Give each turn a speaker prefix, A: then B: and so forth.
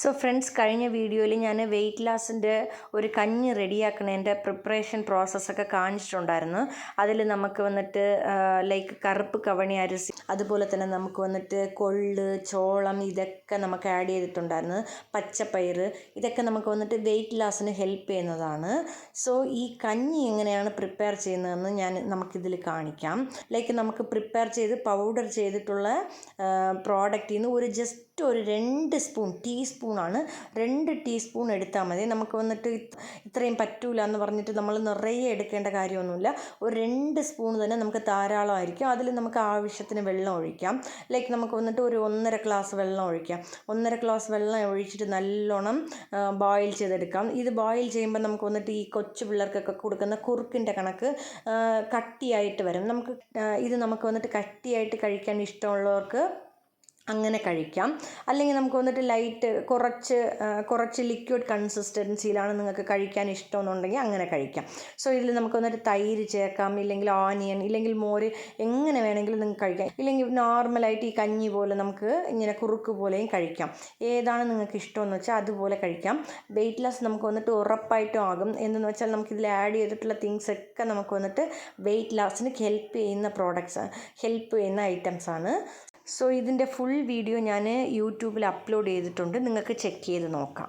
A: So friends, കഴിഞ്ഞ വീഡിയോയിൽ ഞാൻ വെയിറ്റ് ലോസിൻ്റെ ഒരു കഞ്ഞി റെഡിയാക്കണതിൻ്റെ പ്രിപ്പറേഷൻ പ്രോസസ്സൊക്കെ കാണിച്ചിട്ടുണ്ടായിരുന്നു. അതിൽ നമുക്ക് വന്നിട്ട് ലൈക്ക് കറുപ്പ് കവണി അരിസി, അതുപോലെ തന്നെ നമുക്ക് വന്നിട്ട് കൊള്ള്, ചോളം, ഇതൊക്കെ നമുക്ക് ആഡ് ചെയ്തിട്ടുണ്ടായിരുന്നു. പച്ചപ്പയർ, ഇതൊക്കെ നമുക്ക് വന്നിട്ട് വെയിറ്റ് ലോസിന് ഹെൽപ്പ് ചെയ്യുന്നതാണ്. സോ ഈ കഞ്ഞി എങ്ങനെയാണ് പ്രിപ്പയർ ചെയ്യുന്നതെന്ന് നമുക്കിതിൽ കാണിക്കാം. ലൈക്ക് നമുക്ക് പ്രിപ്പയർ ചെയ്ത് പൗഡർ ചെയ്തിട്ടുള്ള പ്രോഡക്റ്റിൽ നിന്ന് ഒരു 2 സ്പൂൺ, ടീസ്പൂണാണ്, 2 ടീസ്പൂൺ എടുത്താൽ മതി. നമുക്ക് വന്നിട്ട് ഇത്രയും പറ്റൂല എന്ന് പറഞ്ഞിട്ട് നമ്മൾ നിറയെ എടുക്കേണ്ട കാര്യമൊന്നുമില്ല. ഒരു 2 സ്പൂൺ തന്നെ നമുക്ക് ധാരാളമായിരിക്കും. അതിൽ നമുക്ക് ആവശ്യത്തിന് വെള്ളം ഒഴിക്കാം. ലൈക്ക് നമുക്ക് വന്നിട്ട് ഒരു 1.5 ഗ്ലാസ് വെള്ളം ഒഴിക്കാം. 1.5 ഗ്ലാസ് വെള്ളം ഒഴിച്ചിട്ട് നല്ലോണം ബോയിൽ ചെയ്തെടുക്കാം. ഇത് ബോയിൽ ചെയ്യുമ്പോൾ നമുക്ക് വന്നിട്ട് ഈ കൊച്ചു പിള്ളേർക്കൊക്കെ കൊടുക്കുന്ന കുറുക്കിൻ്റെ കണക്ക് കട്ടിയായിട്ട് വരും. ഇത് നമുക്ക് വന്നിട്ട് കട്ടിയായിട്ട് കഴിക്കാൻ ഇഷ്ടമുള്ളവർക്ക് അങ്ങനെ കഴിക്കാം. അല്ലെങ്കിൽ നമുക്ക് വന്നിട്ട് ലൈറ്റ് കുറച്ച് ലിക്വിഡ് കൺസിസ്റ്റൻസിയിലാണ് നിങ്ങൾക്ക് കഴിക്കാൻ ഇഷ്ടമെന്നുണ്ടെങ്കിൽ അങ്ങനെ കഴിക്കാം. സോ ഇതിൽ നമുക്ക് വന്നിട്ട് തൈര് ചേർക്കാം, ഇല്ലെങ്കിൽ ഓനിയൻ, ഇല്ലെങ്കിൽ മോര്, എങ്ങനെ വേണമെങ്കിലും നിങ്ങൾക്ക് കഴിക്കാം. ഇല്ലെങ്കിൽ നോർമലായിട്ട് ഈ കഞ്ഞി പോലെ നമുക്ക് ഇങ്ങനെ കുറുക്ക് പോലെയും കഴിക്കാം. ഏതാണ് നിങ്ങൾക്ക് ഇഷ്ടമെന്ന് വെച്ചാൽ അതുപോലെ കഴിക്കാം. വെയിറ്റ് ലോസ് നമുക്ക് വന്നിട്ട് ഉറപ്പായിട്ടും ആകും. എന്തെന്ന് വെച്ചാൽ നമുക്കിതിൽ ആഡ് ചെയ്തിട്ടുള്ള തിങ്സൊക്കെ നമുക്ക് വന്നിട്ട് വെയിറ്റ് ലോസിന് ഹെൽപ്പ് ചെയ്യുന്ന ഐറ്റംസാണ്. സോ ഇതിൻ്റെ ഫുൾ വീഡിയോ ഞാൻ യൂട്യൂബിൽ അപ്ലോഡ് ചെയ്തിട്ടുണ്ട്, നിങ്ങൾക്ക് ചെക്ക് ചെയ്ത് നോക്കാം.